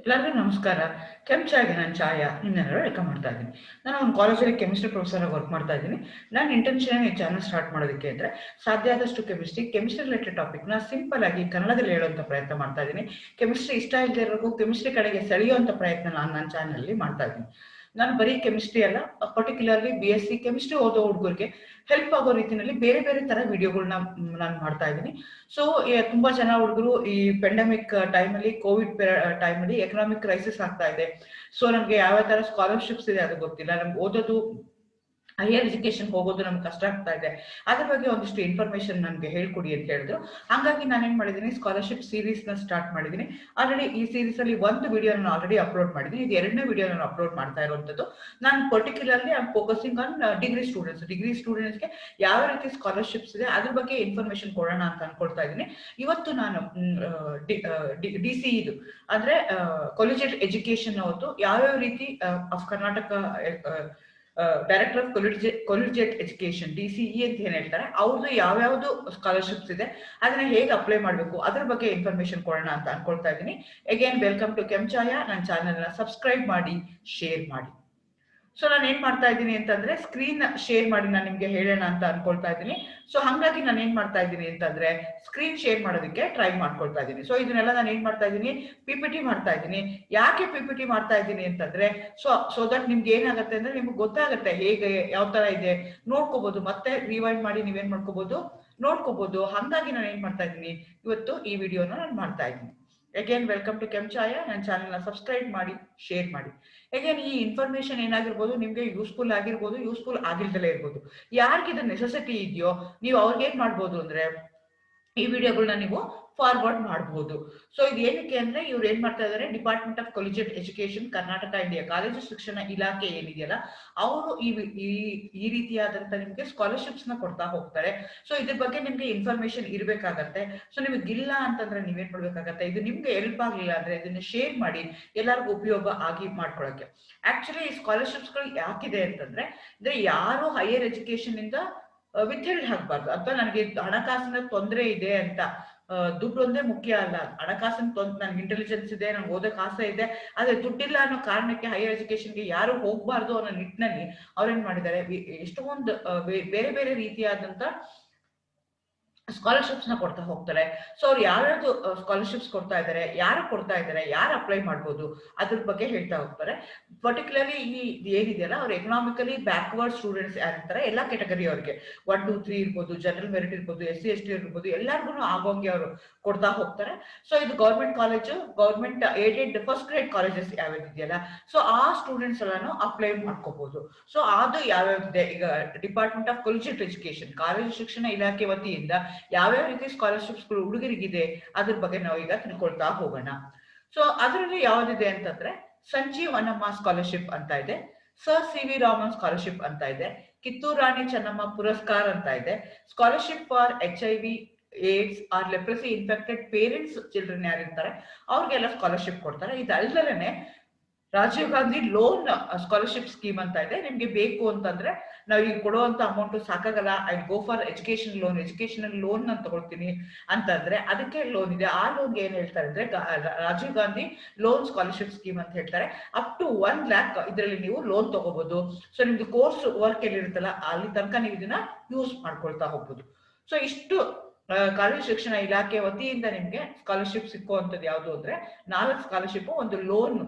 ಎಲ್ಲರಿಗೂ ನಮಸ್ಕಾರ. ಕೆಂಚಾಗಿ ನಾನು ಛಾಯಾ ನಿಮ್ಮೆಲ್ಲರೂ ವೆಲ್ಕಮ್ ಮಾಡ್ತಾ ಇದ್ದೀನಿ. ನಾನು ಒಂದು ಕಾಲೇಜಲ್ಲಿ ಕೆಮಿಸ್ಟ್ರಿ ಪ್ರೊಫೆಸರ್ ಆಗಿ ವರ್ಕ್ ಮಾಡ್ತಾ ಇದ್ದೀನಿ. ನನ್ನ ಇಂಟೆನ್ಷನ್ ಈ ಚಾನಲ್ ಸ್ಟಾರ್ಟ್ ಮಾಡೋದಕ್ಕೆ ಅಂದರೆ ಸಾಧ್ಯ ಆದಷ್ಟು ಕೆಮಿಸ್ಟ್ರಿ ರಿಲೇಟೆಡ್ ಟಾಪಿಕ್ನ ಸಿಂಪಲ್ ಆಗಿ ಕನ್ನಡದಲ್ಲಿ ಹೇಳುವಂಥ ಪ್ರಯತ್ನ ಮಾಡ್ತಾ ಇದ್ದೀನಿ. ಕೆಮಿಸ್ಟ್ರಿ ಇಷ್ಟ ಇಲ್ಲದೆ ಇರೋರ್ಗೂ ಕೆಮಿಸ್ಟ್ರಿ ಕಡೆಗೆ ಸೆಳೆಯುವಂಥ ಪ್ರಯತ್ನ ನಾನು ನನ್ನ ಚಾನಲಲ್ಲಿ ಮಾಡ್ತಾ ಇದ್ದೀನಿ. ನಾನು ಬರೀ ಕೆಮಿಸ್ಟ್ರಿ ಅಲ್ಲ, ಪರ್ಟಿಕ್ಯುಲರ್ಲಿ BSc ಕೆಮಿಸ್ಟ್ರಿ ಓದೋ ಹುಡುಗರಿಗೆ ಹೆಲ್ಪ್ ಆಗೋ ರೀತಿಯಲ್ಲಿ ಬೇರೆ ಬೇರೆ ತರ ವಿಡಿಯೋಗಳನ್ನ ನಾನು ಮಾಡ್ತಾ ಇದ್ದೀನಿ. ಸೊ ತುಂಬಾ ಜನ ಹುಡುಗರು ಈ ಪೆಂಡಮಿಕ್ ಟೈಮಲ್ಲಿ, ಕೋವಿಡ್ ಟೈಮಲ್ಲಿ ಎಕನಾಮಿಕ್ ಕ್ರೈಸಿಸ್ ಆಗ್ತಾ ಇದೆ. ಸೊ ನಮ್ಗೆ ಯಾವ ತರ ಸ್ಕಾಲರ್ಶಿಪ್ಸ್ ಇದೆ ಅದು ಗೊತ್ತಿಲ್ಲ, ನಮ್ಗೆ ಓದೋದು ಹೈಯರ್ ಎಜುಕೇಶನ್ ಹೋಗೋದು ನಮ್ಗೆ ಕಷ್ಟ ಆಗ್ತಾ ಇದೆ, ಅದ್ರ ಬಗ್ಗೆ ಒಂದಿಷ್ಟು ಇನ್ಫಾರ್ಮೇಶನ್ ನನ್ಗೆ ಹೇಳ್ಕೊಡಿ ಅಂತ ಹೇಳಿದ್ರು. ಹಾಗಾಗಿ ನಾನೇನ್ ಮಾಡಿದ್ದೀನಿ, ಸ್ಕಾಲರ್ಶಿಪ್ ಸೀರೀಸ್ ನ ಸ್ಟಾರ್ಟ್ ಮಾಡಿದ್ದೀನಿ. ಆಲ್ರೆಡಿ ಈ ಸೀರೀಸ್ ಅಲ್ಲಿ ಒಂದು ವಿಡಿಯೋ ನಾನು ಆಲ್ರೆಡಿ ಅಪ್ಲೋಡ್ ಮಾಡಿದ್ದೀನಿ. ಇದು ಎರಡನೇ ವಿಡಿಯೋ ನಾನು ಅಪ್ಲೋಡ್ ಮಾಡ್ತಾ ಇರುವಂತದ್ದು. ನಾನು particularly I focusing on degree ಸ್ಟೂಡೆಂಟ್ಸ್ಗೆ ಯಾವ ರೀತಿ ಸ್ಕಾಲರ್ಶಿಪ್ಸ್ ಇದೆ ಅದ್ರ ಬಗ್ಗೆ ಇನ್ಫಾರ್ಮೇಶನ್ ಕೊಡೋಣ ಅಂತ ಅನ್ಕೊಳ್ತಾ ಇದ್ದೀನಿ. ಇವತ್ತು ನಾನು DCE ಇದು ಅಂದ್ರೆ ಕಾಲೇಜಿಯೇಟ್ ಎಜುಕೇಶನ್ ಅವತ್ತು ಯಾವ್ಯಾವ ರೀತಿ of Karnataka director of collegiate education DCE ಅಂತ ಏನ್ ಹೇಳ್ತಾರೆ, ಅವ್ರದ್ದು ಯಾವ್ಯಾವ್ದು ಸ್ಕಾಲರ್ಶಿಪ್ಸ್ ಇದೆ ಅದನ್ನ ಹೇಗೆ ಅಪ್ಲೈ ಮಾಡಬೇಕು ಅದ್ರ ಬಗ್ಗೆ ಇನ್ಫಾರ್ಮೇಶನ್ ಕೊಡೋಣ ಅಂತ ಅನ್ಕೊಳ್ತಾ ಇದ್ದೀನಿ. Again welcome to Kenchaya. ನನ್ನ ಚಾನೆಲ್ನ ಸಬ್ಸ್ಕ್ರೈಬ್ ಮಾಡಿ, ಶೇರ್ ಮಾಡಿ. ಸೊ ನಾನು ಏನ್ ಮಾಡ್ತಾ ಇದ್ದೀನಿ ಅಂತಂದ್ರೆ ಸ್ಕ್ರೀನ್ ಶೇರ್ ಮಾಡಿ ನಾನು ನಿಮ್ಗೆ ಹೇಳೋಣ ಅಂತ ಅನ್ಕೊಳ್ತಾ ಇದ್ದೀನಿ. ಸೊ ಹಂಗಾಗಿ ನಾನು ಏನ್ ಮಾಡ್ತಾ ಇದ್ದೀನಿ ಅಂತಂದ್ರೆ ಸ್ಕ್ರೀನ್ ಶೇರ್ ಮಾಡೋದಕ್ಕೆ ಟ್ರೈ ಮಾಡ್ಕೊಳ್ತಾ ಇದ್ದೀನಿ. ಸೊ ಇದನ್ನೆಲ್ಲ ನಾನು ಏನ್ ಮಾಡ್ತಾ ಇದ್ದೀನಿ, PPT ಮಾಡ್ತಾ ಇದ್ದೀನಿ. ಯಾಕೆ PPT ಮಾಡ್ತಾ ಇದ್ದೀನಿ ಅಂತಂದ್ರೆ ಸೊ ದಟ್ ನಿಮ್ಗೆ ಏನಾಗುತ್ತೆ ಅಂದ್ರೆ ನಿಮ್ಗೆ ಗೊತ್ತಾಗುತ್ತೆ ಹೇಗೆ ಯಾವ ತರ ಇದೆ ನೋಡ್ಕೋಬಹುದು, ಮತ್ತೆ ರಿವೈಂಡ್ ಮಾಡಿ ನೀವೇನ್ ಮಾಡ್ಕೋಬಹುದು, ನೋಡ್ಕೋಬಹುದು. ಹಂಗಾಗಿ ನಾನು ಏನ್ ಮಾಡ್ತಾ ಇದ್ದೀನಿ, ಇವತ್ತು ಈ ವಿಡಿಯೋನ ನಾನು ಮಾಡ್ತಾ ಇದ್ದೀನಿ. Again welcome to Kenchaya. ನನ್ನ ಚಾನೆಲ್ನ ಸಬ್ಸ್ಕ್ರೈಬ್ ಮಾಡಿ, ಶೇರ್ ಮಾಡಿ. ಅಗೇನ್ ಈ ಇನ್ಫಾರ್ಮೇಶನ್ ಏನಾಗಿರ್ಬೋದು, ನಿಮ್ಗೆ ಯೂಸ್ಫುಲ್ ಆಗಿರ್ಬೋದು, ಯೂಸ್ಫುಲ್ ಆಗಿಲ್ದಲೇ ಇರ್ಬೋದು. ಯಾರಿಗಿದ ನೆಸೆಸಿಟಿ ಇದೆಯೋ ನೀವು ಅವ್ರಿಗೆ ಏನ್ ಮಾಡ್ಬೋದು ಅಂದ್ರೆ ಈ ವಿಡಿಯೋಗಳನ್ನ ನೀವು ಫಾರ್ವರ್ಡ್ ಮಾಡಬಹುದು. ಸೊ ಇದು ಏನಕ್ಕೆ ಅಂದ್ರೆ ಇವ್ರು ಏನ್ ಮಾಡ್ತಾ ಇದಾರೆ, department of collegiate education Karnataka India, college ಶಿಕ್ಷಣ ಇಲಾಖೆ ಏನಿದೆಯಲ್ಲ ಅವರು ಈ ರೀತಿಯಾದಂತ ನಿಮ್ಗೆ ಸ್ಕಾಲರ್ಶಿಪ್ಸ್ ನ ಕೊಡ್ತಾ ಹೋಗ್ತಾರೆ. ಸೊ ಇದ್ರ ಬಗ್ಗೆ ನಿಮ್ಗೆ ಇನ್ಫಾರ್ಮೇಶನ್ ಇರ್ಬೇಕಾಗತ್ತೆ. ಸೊ ನಿಮಗಿಲ್ಲ ಅಂತಂದ್ರೆ ನೀವೇನ್ ಮಾಡ್ಬೇಕಾಗತ್ತೆ, ಇದು ನಿಮ್ಗೆ ಹೆಲ್ಪ್ ಆಗ್ಲಿಲ್ಲ ಅಂದ್ರೆ ಇದನ್ನ ಶೇರ್ ಮಾಡಿ ಎಲ್ಲರಿಗೂ ಉಪಯೋಗ ಆಗಿ ಮಾಡ್ಕೊಳಕ್ಕೆ. ಆಕ್ಚುಲಿ ಈ ಸ್ಕಾಲರ್ಶಿಪ್ಸ್ ಗಳು ಯಾಕಿದೆ ಅಂತಂದ್ರೆ ಯಾರು ಹೈಯರ್ ಎಜುಕೇಶನ್ ಇಂದ ವಿಥೆಲ್ಡ್ ಆಗ್ಬಾರ್ದು. ಅಥವಾ ನನಗೆ ಹಣಕಾಸಿನ ತೊಂದರೆ ಇದೆ ಅಂತ, ದುಡ್ಡು ಒಂದೇ ಮುಖ್ಯ ಅಲ್ಲ, ಹಣಕಾಸಿನ ನನ್ಗೆ ಇಂಟೆಲಿಜೆನ್ಸ್ ಇದೆ, ನನ್ಗೆ ಓದೋಕೆ ಆಸೆ ಇದೆ, ಆದ್ರೆ ದುಡ್ಡಿಲ್ಲ ಅನ್ನೋ ಕಾರಣಕ್ಕೆ ಹೈಯರ್ ಎಜುಕೇಶನ್ಗೆ ಯಾರು ಹೋಗ್ಬಾರ್ದು ಅನ್ನೋ ನಿಟ್ಟಿನಲ್ಲಿ ಅವ್ರೇನ್ ಮಾಡಿದ್ದಾರೆ, ಎಷ್ಟೊಂದು ಬೇರೆ ಬೇರೆ ರೀತಿಯಾದಂತ ಸ್ಕಾಲರ್ಶಿಪ್ಸ್ ನ ಕೊಡ್ತಾ ಹೋಗ್ತಾರೆ. ಸೊ ಅವ್ರು ಯಾರ್ಯಾವ್ದು ಸ್ಕಾಲರ್ಶಿಪ್ಸ್ ಕೊಡ್ತಾ ಇದ್ದಾರೆ, ಯಾರು ಕೊಡ್ತಾ ಇದ್ದಾರೆ, ಯಾರು ಅಪ್ಲೈ ಮಾಡ್ಬೋದು ಅದ್ರ ಬಗ್ಗೆ ಹೇಳ್ತಾ ಹೋಗ್ತಾರೆ. ಪರ್ಟಿಕ್ಯುಲರ್ಲಿ ಏನಿದೆಯಲ್ಲ, ಅವ್ರು ಎಕನಾಮಿಕಲಿ ಬ್ಯಾಕ್ವರ್ಡ್ ಸ್ಟೂಡೆಂಟ್ಸ್ ಯಾರಿರ್ತಾರೆ ಎಲ್ಲಾ ಕೆಟಗರಿ ಅವ್ರಿಗೆ 1, 2, 3 ಇರ್ಬೋದು, ಜನರಲ್ ಮೆರಿಟ್ ಇರ್ಬೋದು, SC ST ಇರ್ಬೋದು, ಎಲ್ಲರಿಗೂ ಆಗೋಂಗೆ ಅವರು ಕೊಡ್ತಾ ಹೋಗ್ತಾರೆ. ಸೊ ಇದು government college, government aided first grade colleges ಯಾವ್ಯಾವ್ದಿದೆಯಲ್ಲ, ಸೊ ಆ ಸ್ಟೂಡೆಂಟ್ಸ್ ಎಲ್ಲಾನು ಅಪ್ಲೈ ಮಾಡ್ಕೋಬಹುದು. ಸೊ ಅದು ಯಾವ್ಯಾವ್ದಿದೆ, ಈಗ department of collegiate education, college ಶಿಕ್ಷಣ ಇಲಾಖೆ ವತಿಯಿಂದ ಯಾವ್ಯಾವ ರೀತಿ ಸ್ಕಾಲರ್ಶಿಪ್ಸ್ ಗಳು ಹುಡುಗರಿಗಿದೆ ಅದ್ರ ಬಗ್ಗೆ ನಾವು ಈಗ ತಿಳ್ಕೊಳ್ತಾ ಹೋಗೋಣ. ಸೊ ಅದರಲ್ಲಿ ಯಾವ್ದಿದೆ ಅಂತಂದ್ರೆ ಸಂಜೀವ್ ಅನ್ನಮ್ಮ ಸ್ಕಾಲರ್ಶಿಪ್ ಅಂತ ಇದೆ, ಸರ್ CV ರಾಮನ್ ಸ್ಕಾಲರ್ಶಿಪ್ ಅಂತ ಇದೆ, ಕಿತ್ತೂರು ರಾಣಿ ಚೆನ್ನಮ್ಮ ಪುರಸ್ಕಾರ ಅಂತ ಇದೆ, scholarship for HIV AIDS or leprosy infected parents children ಯಾರಿರ್ತಾರೆ ಅವ್ರಿಗೆಲ್ಲ ಸ್ಕಾಲರ್ಶಿಪ್ ಕೊಡ್ತಾರೆ. ಇದಲ್ದಲೇನೆ Rajiv Gandhi loan scholarship scheme ಅಂತ ಇದೆ. ನಿಮ್ಗೆ ಬೇಕು ಅಂತಂದ್ರೆ ನಾವು ಈಗ ಕೊಡುವಂತ ಅಮೌಂಟ್ ಸಾಕಾಗಲ್ಲ, I go for educational loan ನಾನು ತಗೊಳ್ತೀನಿ ಅಂತಂದ್ರೆ ಅದಕ್ಕೆ ಲೋನ್ ಇದೆ. ಆ ಲೋನ್ಗೆ ಏನ್ ಹೇಳ್ತಾರೆ ಅಂದ್ರೆ Rajiv Gandhi loan scholarship scheme ಅಂತ ಹೇಳ್ತಾರೆ. ಅಪ್ ಟು 1 lakh ಇದರಲ್ಲಿ ನೀವು ಲೋನ್ ತಗೋಬಹುದು. ಸೊ ನಿಮ್ದು ಕೋರ್ಸ್ ವರ್ಕ್ ಎಲ್ಲಿರುತ್ತಲ್ಲ ಅಲ್ಲಿ ತನಕ ನೀವು ಇದನ್ನ ಯೂಸ್ ಮಾಡ್ಕೊಳ್ತಾ ಹೋಗ್ಬೋದು. ಸೊ ಇಷ್ಟು ಕಾಲೇಜು ಶಿಕ್ಷಣ ಇಲಾಖೆ ವತಿಯಿಂದ ನಿಮ್ಗೆ ಸ್ಕಾಲರ್ಶಿಪ್ ಸಿಕ್ಕುವಂಥದ್ದು ಯಾವುದು ಅಂದ್ರೆ 4 ಸ್ಕಾಲರ್ಶಿಪ್, ಒಂದು ಲೋನ್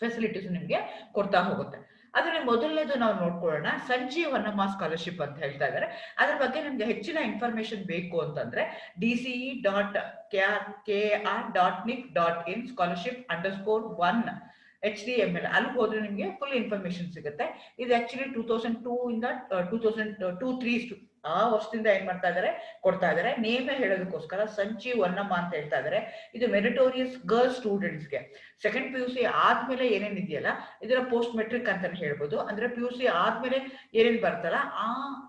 ಫೆಸಿಲಿಟೀಸ್ ನಿಮ್ಗೆ ಕೊಡ್ತಾ ಹೋಗುತ್ತೆ. ಅದರಲ್ಲಿ ಮೊದಲನೇದು ನಾವು ನೋಡ್ಕೊಳ್ಳೋಣ, ಸಂಜೀವ್ ಅನ್ನಮ್ಮ ಸ್ಕಾಲರ್ಶಿಪ್ ಅಂತ ಹೇಳ್ತಾ ಇದ್ದಾರೆ. ಅದ್ರ ಬಗ್ಗೆ ನಿಮ್ಗೆ ಹೆಚ್ಚಿನ ಇನ್ಫಾರ್ಮೇಶನ್ ಬೇಕು ಅಂತಂದ್ರೆ DCE.kr.nic.in scholarship_1 HTML ಅಲ್ಲಿ ಹೋದ್ರೆ ನಿಮ್ಗೆ ಫುಲ್ ಇನ್ಫಾರ್ಮೇಶನ್ ಸಿಗುತ್ತೆ. ಇದು ಆಕ್ಚುಲಿ 2002 ಇಂದ 2002-3 ಆ ವರ್ಷದಿಂದ ಏನ್ ಮಾಡ್ತಾ ಇದಾರೆ, ಕೊಡ್ತಾ ಇದಾರೆ. ನೇಮ ಹೇಳೋದಕ್ಕೋಸ್ಕರ ಸಂಜೀವ್ ಅನ್ನಮ್ಮ ಅಂತ ಹೇಳ್ತಾ ಇದಾರೆ. ಇದು ಮೆರಿಟೋರಿಯಸ್ ಗರ್ಲ್ ಸ್ಟೂಡೆಂಟ್ಸ್ಗೆ ಸೆಕೆಂಡ್ PUC ಆದ್ಮೇಲೆ ಏನೇನಿದೆಯಲ್ಲ ಇದರ ಪೋಸ್ಟ್ ಮೆಟ್ರಿಕ್ ಅಂತಾನೆ ಹೇಳ್ಬೋದು. ಅಂದ್ರೆ PUC ಆದ್ಮೇಲೆ ಏನೇನ್ ಬರ್ತಲ್ಲ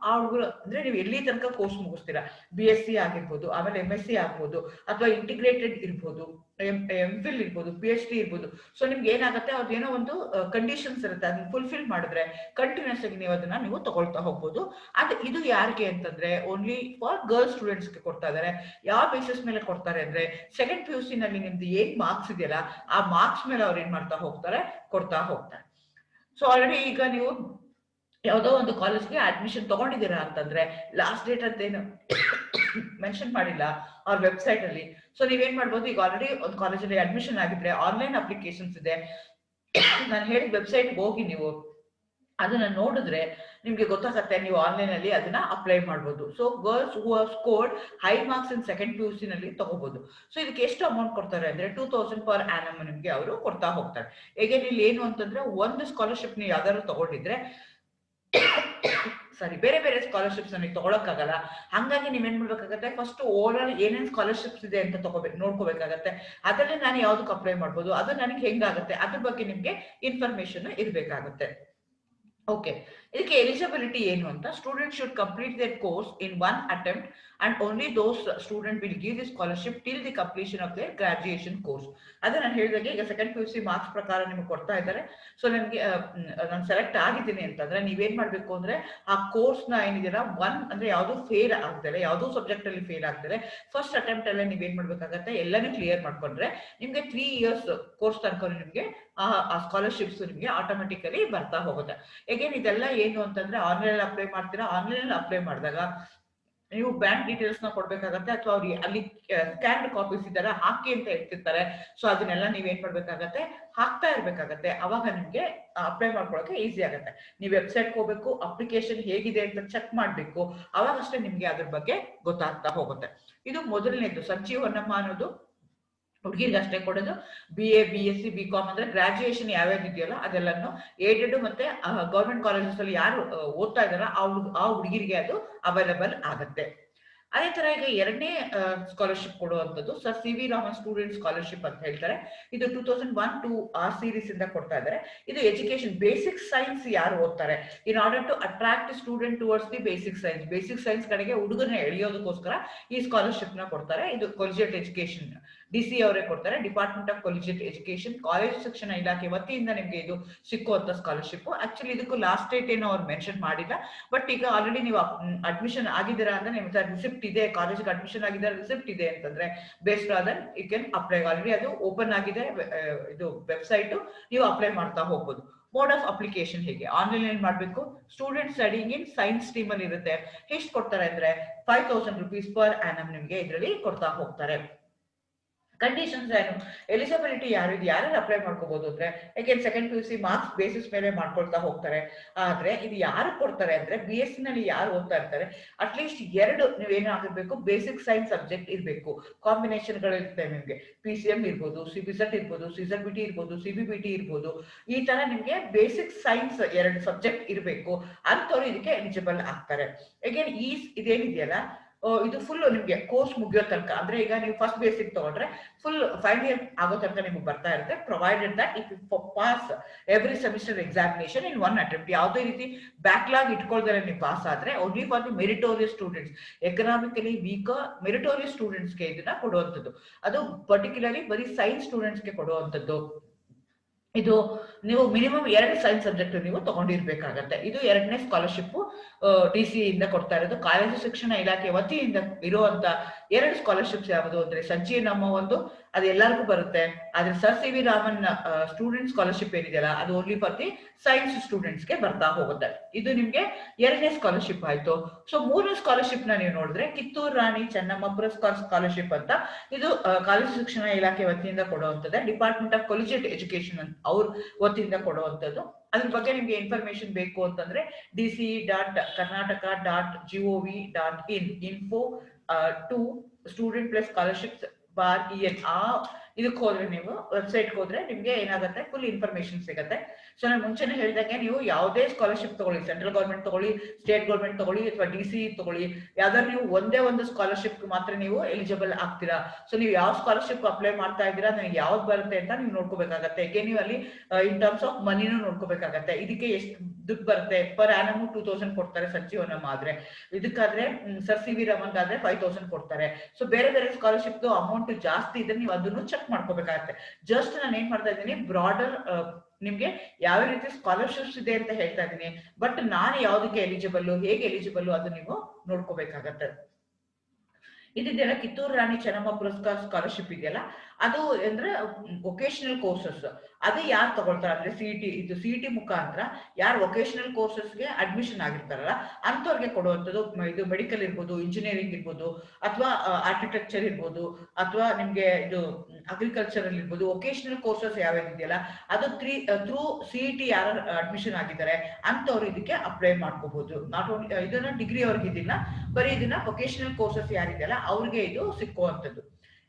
ಆ ಹುಡುಗರು ಅಂದ್ರೆ ನೀವು ಎಲ್ಲಿ ತನಕ ಕೋರ್ಸ್ ಮುಗಿಸ್ತೀರಾ, BSc ಆಗಿರ್ಬೋದು, ಆಮೇಲೆ MSc ಆಗ್ಬೋದು, ಅಥವಾ ಇಂಟಿಗ್ರೇಟೆಡ್ ಇರ್ಬೋದು, MPhil ಇರ್ಬೋದು, PhD ಇರ್ಬೋದು. ಸೊ ನಿಮ್ಗೆ ಏನಾಗುತ್ತೆ, ಅವ್ರದ್ದು ಏನೋ ಒಂದು ಕಂಡೀಷನ್ಸ್ ಇರುತ್ತೆ, ಅದನ್ನ ಫುಲ್ಫಿಲ್ ಮಾಡಿದ್ರೆ ಕಂಟಿನ್ಯೂಸ್ ಆಗಿ ನೀವು ಅದನ್ನ ನೀವು ತಗೊಳ್ತಾ ಹೋಗ್ಬೋದು. ಇದು ಯಾರಿಗೆ ಯಾರಿಗೆ ಅಂತಂದ್ರೆ ಓನ್ಲಿ ಫಾರ್ ಗರ್ಲ್ಸ್ ಸ್ಟೂಡೆಂಟ್ಸ್ಗೆ ಕೊಡ್ತಾ ಇದ್ದಾರೆ. ಯಾವ ಬೇಸಿಸ್ ಮೇಲೆ ಕೊಡ್ತಾರೆ ಅಂದ್ರೆ ಸೆಕೆಂಡ್ PUC ನಲ್ಲಿ ನಿಮ್ದು ಏನ್ ಮಾರ್ಕ್ಸ್ ಇದೆಯಲ್ಲ ಆ ಮಾರ್ಕ್ಸ್ ಮೇಲೆ ಅವ್ರು ಏನ್ ಮಾಡ್ತಾ ಹೋಗ್ತಾರೆ, ಕೊಡ್ತಾ ಹೋಗ್ತಾರೆ. ಸೊ ಆಲ್ರೆಡಿ ಈಗ ನೀವು ಯಾವುದೋ ಒಂದು ಕಾಲೇಜ್ಗೆ ಅಡ್ಮಿಷನ್ ತಗೊಂಡಿದ್ದೀರಾ ಅಂತಂದ್ರೆ ಲಾಸ್ಟ್ ಡೇಟ್ ಅಂತ ಏನು ಮೆನ್ಷನ್ ಮಾಡಿಲ್ಲ ಅವ್ರ ವೆಬ್ಸೈಟ್ ಅಲ್ಲಿ. ಸೊ ನೀವೇನ್ ಮಾಡ್ಬೋದು, ಈಗ ಆಲ್ರೆಡಿ ಒಂದು ಕಾಲೇಜಲ್ಲಿ ಅಡ್ಮಿಷನ್ ಆಗಿದ್ರೆ ಆನ್ಲೈನ್ ಅಪ್ಲಿಕೇಶನ್ಸ್ ಇದೆ. ನಾನು ಹೇಳಿದ ವೆಬ್ಸೈಟ್ ಹೋಗಿ ನೀವು ಅದನ್ನ ನೋಡಿದ್ರೆ ನಿಮ್ಗೆ ಗೊತ್ತಾಗತ್ತೆ, ನೀವು ಆನ್ಲೈನ್ ಅಲ್ಲಿ ಅದನ್ನ ಅಪ್ಲೈ ಮಾಡ್ಬೋದು. So girls who have scored high marks in second PUC ನಲ್ಲಿ ತಗೋಬಹುದು. ಸೊ ಇದಕ್ಕೆ ಎಷ್ಟು ಅಮೌಂಟ್ ಕೊಡ್ತಾರೆ ಅಂದ್ರೆ 2000 per annum ನಿಮ್ಗೆ ಅವರು ಕೊಡ್ತಾ ಹೋಗ್ತಾರೆ. ಹೇಗೆ ಇಲ್ಲಿ ಏನು ಅಂತಂದ್ರೆ ಒಂದು ಸ್ಕಾಲರ್ಶಿಪ್ ನೀವು ಯಾವ್ದಾದ್ರು ತಗೊಂಡಿದ್ರೆ ಬೇರೆ ಬೇರೆ ಸ್ಕಾಲರ್ಶಿಪ್ಸ್ ನೀವು ತಗೊಳಕ್ಕಾಗಲ್ಲ. ಹಂಗಾಗಿ ನೀವೇನ್ ಮಾಡ್ಬೇಕಾಗತ್ತೆ, ಫಸ್ಟ್ ಓವರ್ ಏನೇನ್ ಸ್ಕಾಲರ್ಶಿಪ್ಸ್ ಇದೆ ಅಂತ ನೋಡ್ಕೋಬೇಕಾಗತ್ತೆ. ಅದರಲ್ಲಿ ನಾನು ಯಾವ್ದಕ್ಕೆ ಅಪ್ಲೈ ಮಾಡ್ಬೋದು, ಅದು ನನಗೆ ಹೆಂಗಾಗುತ್ತೆ ಅದ್ರ ಬಗ್ಗೆ ನಿಮ್ಗೆ ಇನ್ಫಾರ್ಮೇಶನ್ ಇರ್ಬೇಕಾಗತ್ತೆ. ಓಕೆ, ಇದಕ್ಕೆ ಎಲಿಜಿಬಿಲಿಟಿ ಏನು ಅಂತ, student should complete their course in 1 attempt and only those student will give the scholarship till the completion of their graduation course. ಅದೇ ನಾನು ಹೇಳಿದಾಗೆ ಈಗ ಸೆಕೆಂಡ್ PUC ಮಾರ್ಕ್ಸ್ ಪ್ರಕಾರ ನಿಮ್ಗೆ ಕೊಡ್ತಾ ಇದ್ದಾರೆ. ಸೊ ನನಗೆ ನಾನು ಸೆಲೆಕ್ಟ್ ಆಗಿದ್ದೀನಿ ಅಂತಂದ್ರೆ ನೀವೇನ್ ಮಾಡ್ಬೇಕು ಅಂದ್ರೆ ಆ ಕೋರ್ಸ್ ನ ಏನಿದೆಯಲ್ಲ ಅಂದ್ರೆ ಯಾವ್ದು ಫೇಲ್ ಆಗ್ತಾರೆ, ಯಾವ್ದೋ ಸಬ್ಜೆಕ್ಟ್ ಅಲ್ಲಿ ಫೇಲ್ ಆಗ್ತಾರೆ, ಫಸ್ಟ್ ಅಟೆಂಪ್ಟ್ ಅಲ್ಲೇ ನೀವೇನ್ ಮಾಡ್ಬೇಕಾಗತ್ತೆ, ಎಲ್ಲಾನು ಕ್ಲಿಯರ್ ಮಾಡ್ಕೊಂಡ್ರೆ ನಿಮ್ಗೆ 3 years ಕೋರ್ಸ್ ತನಕ ನಿಮ್ಗೆ ಆ ಸ್ಕಾಲರ್ಶಿಪ್ಸ್ ನಿಮ್ಗೆ ಆಟೋಮೆಟಿಕಲಿ ಬರ್ತಾ ಹೋಗುತ್ತೆ. ಹೇಗೇನ್ ಇದೆಲ್ಲ ಏನು ಅಂತಂದ್ರೆ ಆನ್ಲೈನ್ ಅಪ್ಲೈ ಮಾಡ್ತೀರಾ, ಆನ್ಲೈನ್ ಅಪ್ಲೈ ಮಾಡಿದಾಗ ನೀವು ಬ್ಯಾಂಕ್ ಡೀಟೇಲ್ಸ್ ನ ಕೊಡ್ಬೇಕಾಗತ್ತೆ, ಅಥವಾ ಅವ್ರಿಗೆ ಅಲ್ಲಿ ಸ್ಕ್ಯಾನ್ಡ್ ಕಾಪೀಸ್ ಇದ್ದಾರೆ ಹಾಕಿ ಅಂತ ಹೇಳ್ತಿರ್ತಾರೆ. ಸೊ ಅದನ್ನೆಲ್ಲ ನೀವೇನ್ ಮಾಡ್ಬೇಕಾಗತ್ತೆ, ಹಾಕ್ತಾ ಇರ್ಬೇಕಾಗತ್ತೆ. ಅವಾಗ ನಿಮ್ಗೆ ಅಪ್ಲೈ ಮಾಡ್ಕೊಳಕ್ಕೆ ಈಸಿ ಆಗುತ್ತೆ. ನೀವು ವೆಬ್ಸೈಟ್ ಹೋಗ್ಬೇಕು, ಅಪ್ಲಿಕೇಶನ್ ಹೇಗಿದೆ ಅಂತ ಚೆಕ್ ಮಾಡ್ಬೇಕು, ಅವಾಗಷ್ಟೇ ನಿಮ್ಗೆ ಅದ್ರ ಬಗ್ಗೆ ಗೊತ್ತಾಗ್ತಾ ಹೋಗುತ್ತೆ. ಇದು ಮೊದಲನೇದು. ಸಂಜೀವ್ ಹೊನ್ನಮ್ಮ ಅನ್ನೋದು ಹುಡುಗಿರ್ಗೆ ಅಷ್ಟೇ ಕೊಡೋದು. BA BSc BCom ಅಂದ್ರೆ ಗ್ರಾಜುಯೇಷನ್ ಯಾವ್ಯಾವ್ದು ಇದೆಯಲ್ಲ ಅದೆಲ್ಲನು ಏಡೆಡ್ ಮತ್ತೆ ಗೌರ್ಮೆಂಟ್ ಕಾಲೇಜಸ್ ಅಲ್ಲಿ ಯಾರು ಓದ್ತಾ ಇದಾರ ಆ ಹುಡುಗಿರಿಗೆ ಅದು ಅವೈಲಬಲ್ ಆಗುತ್ತೆ. ಅದೇ ತರ ಈಗ ಎರಡನೇ ಸ್ಕಾಲರ್ಶಿಪ್ ಕೊಡುವಂಥದ್ದು sir CV Raman student scholarship ಅಂತ ಹೇಳ್ತಾರೆ. ಇದು 2001 ಆ ಸೀರೀಸ್ ಇಂದ ಕೊಡ್ತಾ ಇದ್ದಾರೆ. ಇದು ಎಜುಕೇಶನ್ ಬೇಸಿಕ್ ಸೈನ್ಸ್ ಯಾರು ಓದ್ತಾರೆ, in order to attract student towards the basic science ಕಡೆಗೆ ಹುಡುಗನ ಎಳೆಯೋದಕ್ಕೋಸ್ಕರ ಈ ಸ್ಕಾಲರ್ಶಿಪ್ ನ ಕೊಡ್ತಾರೆ. ಇದು ಕೊಲಿಜಿಯೇಟ್ ಎಜುಕೇಶನ್ DC ಅವರೇ ಕೊಡ್ತಾರೆ, department of collegiate education college ಶಿಕ್ಷಣ ಇಲಾಖೆ ವತಿಯಿಂದ ನಿಮ್ಗೆ ಇದು ಸಿಕ್ಕುವಂತ ಸ್ಕಾಲರ್ಶಿಪ್. ಆಕ್ಚುಲಿ ಇದಕ್ಕೂ ಲಾಸ್ಟ್ ಡೇಟ್ ಏನು ಅವ್ರು ಮೆನ್ಷನ್ ಮಾಡಿಲ್ಲ, ಬಟ್ ಈಗ ಆಲ್ರೆಡಿ ನೀವು ಅಡ್ಮಿಷನ್ ಆಗಿದ್ದೀರಾ ಅಂದ್ರೆ ನಿಮ್ಗೆ ರಿಸಿಪ್ಟ್ ಇದೆ, ಕಾಲೇಜ್ಗೆ ಅಡ್ಮಿಷನ್ ಆಗಿದ್ದಾರೆ ರಿಸಿಪ್ಟ್ ಇದೆ ಅಂತಂದ್ರೆ based on you can apply. Already ಅದು ಓಪನ್ ಆಗಿದೆ ಇದು ವೆಬ್ಸೈಟ್, ನೀವು ಅಪ್ಲೈ ಮಾಡ್ತಾ ಹೋಗ್ಬೋದು. ಮೋಡ್ ಆಫ್ ಅಪ್ಲಿಕೇಶನ್ ಹೇಗೆ, ಆನ್ಲೈನ್ ಅಲ್ಲಿ ಮಾಡಬೇಕು. Student studying in science stream ಅಲ್ಲಿ ಇರುತ್ತೆ. ಎಷ್ಟು ಕೊಡ್ತಾರೆ ಅಂದ್ರೆ 5000 rupees per annum ನಿಮ್ಗೆ ಇದರಲ್ಲಿ ಕೊಡ್ತಾ ಹೋಗ್ತಾರೆ. ಕಂಡೀಷನ್ಸ್ ಏನು, ಎಲಿಜಿಬಿಲಿಟಿ ಯಾರು ಅಪ್ಲೈ ಮಾಡ್ಕೋಬಹುದು ಅಂದ್ರೆ ಯಾಕೆಂದ್ರೆ ಸೆಕೆಂಡ್ PUC ಮಾರ್ಕ್ಸ್ ಬೇಸಿಸ್ ಮೇಲೆ ಮಾಡ್ಕೊಳ್ತಾ ಹೋಗ್ತಾರೆ. ಆದ್ರೆ ಇದು ಯಾರು ಕೊಡ್ತಾರೆ ಅಂದ್ರೆ BSc ನಲ್ಲಿ ಯಾರು ಓದ್ತಾ ಇರ್ತಾರೆ ಅಟ್ಲೀಸ್ಟ್ 2 ನೀವೇನಾಗಿರ್ಬೇಕು, ಬೇಸಿಕ್ ಸೈನ್ಸ್ ಸಬ್ಜೆಕ್ಟ್ ಇರ್ಬೇಕು. ಕಾಂಬಿನೇಷನ್ ಗಳು ಇರ್ತವೆ ನಿಮ್ಗೆ, PCM ಇರ್ಬೋದು, CBSET ಇರ್ಬೋದು, CZBT ಇರ್ಬೋದು, CBBT ಇರ್ಬೋದು. ಈ ತರ ನಿಮ್ಗೆ ಬೇಸಿಕ್ ಸೈನ್ಸ್ 2 ಸಬ್ಜೆಕ್ಟ್ ಇರ್ಬೇಕು, ಅಂತವ್ರು ಇದಕ್ಕೆ ಎಲಿಜಿಬಲ್ ಆಗ್ತಾರೆ. ಅಗೇನ್ ಇದೇನಿದೆಯಲ್ಲ ಇದು ಫುಲ್ ನಿಮ್ಗೆ ಕೋರ್ಸ್ ಮುಗಿಯೋ ತನಕ, ಅಂದ್ರೆ ಈಗ ನೀವು ಫಸ್ಟ್ ಬೇಸಿಕ್ ತಗೊಂಡ್ರೆ ಫುಲ್ 5 years ಆಗೋ ತನಕ ನಿಮ್ಗೆ ಬರ್ತಾ ಇರುತ್ತೆ. Provided that if you pass every semester examination in 1 attempt. ಯಾವುದೇ ರೀತಿ ಬ್ಯಾಕ್ಲಾಗ್ ಇಟ್ಕೊಳ್ತಾರೆ ನೀವು ಪಾಸ್ ಆದ್ರೆ only for the meritorious students, economically weak meritorious ಸ್ಟೂಡೆಂಟ್ಸ್ಗೆ ಇದನ್ನ ಕೊಡುವಂಥದ್ದು. ಅದು ಪರ್ಟಿಕ್ಯುಲರ್ಲಿ ಬರೀ ಸೈನ್ಸ್ ಸ್ಟೂಡೆಂಟ್ಸ್ಗೆ ಕೊಡುವಂಥದ್ದು. ಇದು ನೀವು ಮಿನಿಮಮ್ 2 ಸೈನ್ಸ್ ಸಬ್ಜೆಕ್ಟ್ ನೀವು ತಗೊಂಡಿರ್ಬೇಕಾಗತ್ತೆ. ಇದು 2ನೇ ಸ್ಕಾಲರ್ಶಿಪ್ DC ಇಂದ ಕೊಡ್ತಾ ಇರೋದು. ಕಾಲೇಜು ಶಿಕ್ಷಣ ಇಲಾಖೆ ವತಿಯಿಂದ ಇರುವಂತ 2 ಸ್ಕಾಲರ್ಶಿಪ್ಸ್ ಯಾವುದು ಅಂದ್ರೆ ಸಂಜೀವ್ ನಮ್ಮ ಒಂದು ಅದು ಎಲ್ಲರಿಗೂ ಬರುತ್ತೆ. ಆದ್ರೆ sir CV Raman student scholarship ಏನಿದೆಯಲ್ಲ ಅದು ಓನ್ಲಿ ಫಾರ್ ದಿ ಸೈನ್ಸ್ ಸ್ಟೂಡೆಂಟ್ಸ್ಗೆ ಬರ್ತಾ ಹೋಗುತ್ತೆ. ಇದು ನಿಮ್ಗೆ 2ನೇ ಸ್ಕಾಲರ್ಶಿಪ್ ಆಯ್ತು. ಸೊ 3ನೇ ಸ್ಕಾಲರ್ಶಿಪ್ ನ ನೀವು ನೋಡಿದ್ರೆ ಕಿತ್ತೂರು ರಾಣಿ ಚೆನ್ನಮ್ಮ ಪುರಸ್ಕಾರ ಸ್ಕಾಲರ್ಶಿಪ್ ಅಂತ, ಇದು ಕಾಲೇಜು ಶಿಕ್ಷಣ ಇಲಾಖೆ ವತಿಯಿಂದ ಕೊಡುವಂಥದ್ದು. ಡಿಪಾರ್ಟ್ಮೆಂಟ್ ಆಫ್ ಕೊಲಿಜಿಯೇಟ್ ಎಜುಕೇಶನ್ ಅಂತ ಅವ್ರ ವತಿಯಿಂದ ಕೊಡುವಂಥದ್ದು. ಅದ್ರ ಬಗ್ಗೆ ನಿಮ್ಗೆ ಇನ್ಫಾರ್ಮೇಶನ್ ಬೇಕು ಅಂತಂದ್ರೆ dc.karnataka.gov.in info to student plus scholarships /EN ಇದಕ್ಕೆ ಹೋದ್ರೆ ನೀವು ವೆಬ್ಸೈಟ್ಗೆ ಹೋದ್ರೆ ನಿಮ್ಗೆ ಏನಾಗುತ್ತೆ, ಫುಲ್ ಇನ್ಫಾರ್ಮೇಶನ್ ಸಿಗುತ್ತೆ. ಸೊ ನಾನು ಮುಂಚೆನೆ ಹೇಳಿದಂಗೆ ನೀವು ಯಾವುದೇ ಸ್ಕಾಲರ್ಶಿಪ್ ತಗೊಳ್ಳಿ, ಸೆಂಟ್ರಲ್ ಗೌರ್ಮೆಂಟ್ ತಗೊಳ್ಳಿ, ಸ್ಟೇಟ್ ಗೌರ್ಮೆಂಟ್ ತಗೊಳ್ಳಿ, ಅಥವಾ DC ತಗೊಳ್ಳಿ, ಯಾವ್ದಾದ್ರು ನೀವು ಒಂದೇ ಒಂದು ಸ್ಕಾಲರ್ಶಿಪ್ ಮಾತ್ರ ನೀವು ಎಲಿಜಿಬಲ್ ಆಗ್ತೀರಾ. ಸೊ ನೀವು ಯಾವ ಸ್ಕಾಲರ್ಶಿಪ್ ಅಪ್ಲೈ ಮಾಡ್ತಾ ಇದ್ದೀರಾ, ನನಗೆ ಯಾವ್ದು ಬರುತ್ತೆ ಅಂತ ನೀವು ನೋಡ್ಕೋಬೇಕಾಗತ್ತೆ. ಯಾಕೆ ನೀವು ಅಲ್ಲಿ ಇನ್ ಟರ್ಮ್ಸ್ ಆಫ್ ಮನಿನೂ ನೋಡ್ಕೋಬೇಕಾಗತ್ತೆ. ಇದಕ್ಕೆ ಎಷ್ಟು ದುಡ್ಡು ಬರುತ್ತೆ, ಪರ್ ಆನಮ್ 2000 ಕೊಡ್ತಾರೆ ಸಂಜೀವ್ ಹೊನ್ನಮ್ಮ ಆದ್ರೆ, ಇದಕ್ಕಾದ್ರೆ ಸರ್ CV ರಾಮನ್ ಆದ್ರೆ 5000 ಕೊಡ್ತಾರೆ. ಸೊ ಬೇರೆ ಬೇರೆ ಸ್ಕಾಲರ್ಶಿಪ್ ಅಮೌಂಟ್ ಜಾಸ್ತಿ ಇದ್ರೆ ನೀವು ಅದನ್ನು ಚೆಕ್ ಮಾಡ್ಕೋಬೇಕಾಗತ್ತೆ. ಜಸ್ಟ್ ನಾನು ಏನ್ ಮಾಡ್ತಾ ಇದ್ದೀನಿ, ಬ್ರಾಡರ್ ನಿಮ್ಗೆ ಯಾವ ರೀತಿ ಸ್ಕಾಲರ್ಶಿಪ್ಸ್ ಇದೆ ಅಂತ ಹೇಳ್ತಾ ಇದ್ದೀನಿ, ಬಟ್ ನಾನು ಯಾವ್ದಕ್ಕೆ ಎಲಿಜಿಬಲ್, ಹೇಗೆ ಎಲಿಜಿಬಲ್ ಅದು ನೀವು ನೋಡ್ಕೋಬೇಕಾಗತ್ತೆ. ಇದೆಯಲ್ಲ ಕಿತ್ತೂರು ರಾಣಿ ಚೆನ್ನಮ್ಮ ಪುರಸ್ಕಾರ ಸ್ಕಾಲರ್ಶಿಪ್ ಇದೆಯಲ್ಲ, ಅದು ಅಂದ್ರೆ ವೊಕೇಶನಲ್ ಕೋರ್ಸಸ್. ಅದೇ ಯಾರು ತಗೊಳ್ತಾರೆ ಅಂದ್ರೆ ಸಿಇಟಿ ಮುಖಾಂತರ ಯಾರು ವೊಕೇಶನಲ್ ಕೋರ್ಸಸ್ಗೆ ಅಡ್ಮಿಷನ್ ಆಗಿರ್ತಾರಲ್ಲ ಅಂತವ್ರಿಗೆ ಕೊಡುವಂಥದ್ದು. ಇದು ಮೆಡಿಕಲ್ ಇರ್ಬೋದು, ಇಂಜಿನಿಯರಿಂಗ್ ಇರ್ಬೋದು, ಅಥವಾ ಆರ್ಕಿಟೆಕ್ಚರ್ ಇರ್ಬೋದು, ಅಥವಾ ನಿಮ್ಗೆ ಇದು ಅಗ್ರಿಕಲ್ಚರಲ್ ಇರ್ಬೋದು. ವೊಕೇಶನಲ್ ಕೋರ್ಸಸ್ ಯಾವ್ಯಾವಿದೆಯಲ್ಲ ಅದು ಥ್ರೂ ಸಿಇಟಿ ಯಾರು ಅಡ್ಮಿಷನ್ ಆಗಿದ್ದಾರೆ ಅಂತವ್ರು ಇದಕ್ಕೆ ಅಪ್ಲೈ ಮಾಡ್ಕೋಬಹುದು. ನಾಟ್ ಓನ್ಲಿ ಇದನ್ನ ಡಿಗ್ರಿ ಅವ್ರಿಗೆ ಇದಿಲ್ಲ, ಬರೀ ಇದನ್ನ ವೊಕೇಶನಲ್ ಕೋರ್ಸಸ್ ಯಾರಿದೆಯಲ್ಲ ಅವ್ರಿಗೆ ಇದು ಸಿಕ್ಕುವಂಥದ್ದು.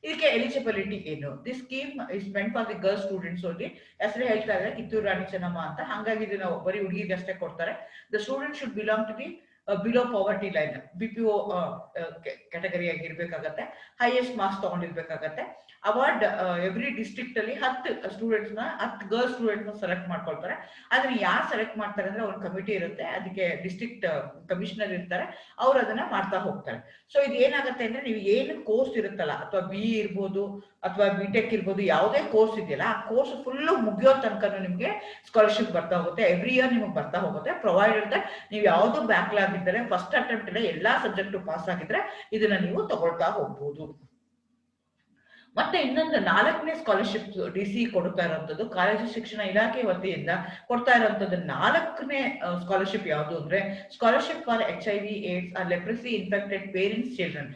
ಇದಕ್ಕೆ ಎಲಿಜಿಬಿಲಿಟಿ ಏನು? This scheme is meant for the girl students only. ಹೆಸರು ಹೇಳ್ತಾ ಇದ್ದಾರೆ ಕಿತ್ತೂರು ರಾಣಿ ಚೆನ್ನಮ್ಮ ಅಂತ, ಹಾಗಾಗಿ ಇದನ್ನ ಬರೀ ಹುಡುಗಿಗೆ ಅಷ್ಟೇ ಕೊಡ್ತಾರೆ. The student should belong to the below poverty line, BPO category ಆಗಿರ್ಬೇಕಾಗತ್ತೆ, ಹೈಯೆಸ್ಟ್ ಮಾರ್ಕ್ಸ್ ತಗೊಂಡಿರ್ಬೇಕಾಗತ್ತೆ. ಅವಾರ್ಡ್ ಎವ್ರಿ ಡಿಸ್ಟ್ರಿಕ್ಟ್ ಅಲ್ಲಿ 10 ಗರ್ಲ್ ಸ್ಟೂಡೆಂಟ್ಸ್ ಸೆಲೆಕ್ಟ್ ಮಾಡ್ಕೊಳ್ತಾರೆ. ಅದನ್ನ ಯಾರು ಸೆಲೆಕ್ಟ್ ಮಾಡ್ತಾರೆ ಅಂದ್ರೆ ಒಂದು ಕಮಿಟಿ ಇರುತ್ತೆ, ಅದಕ್ಕೆ ಡಿಸ್ಟ್ರಿಕ್ಟ್ ಕಮಿಷನರ್ ಇರ್ತಾರೆ, ಅವ್ರು ಅದನ್ನ ಮಾಡ್ತಾ ಹೋಗ್ತಾರೆ. ಸೊ ಇದು ಏನಾಗುತ್ತೆ ಅಂದ್ರೆ, ನೀವು ಏನು ಕೋರ್ಸ್ ಇರುತ್ತಲ್ಲ, ಅಥವಾ BE ಇರ್ಬೋದು ಅಥವಾ BTech ಇರ್ಬೋದು, ಯಾವುದೇ ಕೋರ್ಸ್ ಇದೆಯಲ್ಲ ಆ ಕೋರ್ಸ್ ಫುಲ್ ಮುಗಿಯೋ ತನಕ ನಿಮ್ಗೆ ಸ್ಕಾಲರ್ಶಿಪ್ ಬರ್ತಾ ಹೋಗುತ್ತೆ. ಎವ್ರಿ ಇಯರ್ ನಿಮಗೆ ಬರ್ತಾ ಹೋಗುತ್ತೆ, ಪ್ರೊವೈಡೆಡ್ ನೀವು ಯಾವ್ದು ಬ್ಯಾಕ್ಲಾಗ್ ಇದ್ದರೆ ಫಸ್ಟ್ ಅಟೆಂಪ್ಟ್ ಅಲ್ಲೇ ಎಲ್ಲಾ ಸಬ್ಜೆಕ್ಟ್ ಪಾಸ್ ಆಗಿದ್ರೆ ಇದನ್ನ ನೀವು ತಗೊಳ್ತಾ ಹೋಗ್ಬೋದು. ಮತ್ತೆ ಇನ್ನೊಂದು 4ನೇ ಸ್ಕಾಲರ್ಶಿಪ್ DC ಕೊಡ್ತಾ ಇರುವಂತದ್ದು, ಕಾಲೇಜು ಶಿಕ್ಷಣ ಇಲಾಖೆ ವತಿಯಿಂದ ಕೊಡ್ತಾ ಇರುವಂತದ್ದು 4ನೇ ಸ್ಕಾಲರ್ಶಿಪ್ ಯಾವುದು ಅಂದ್ರೆ, scholarship for HIV AIDS or leprosy infected parents children.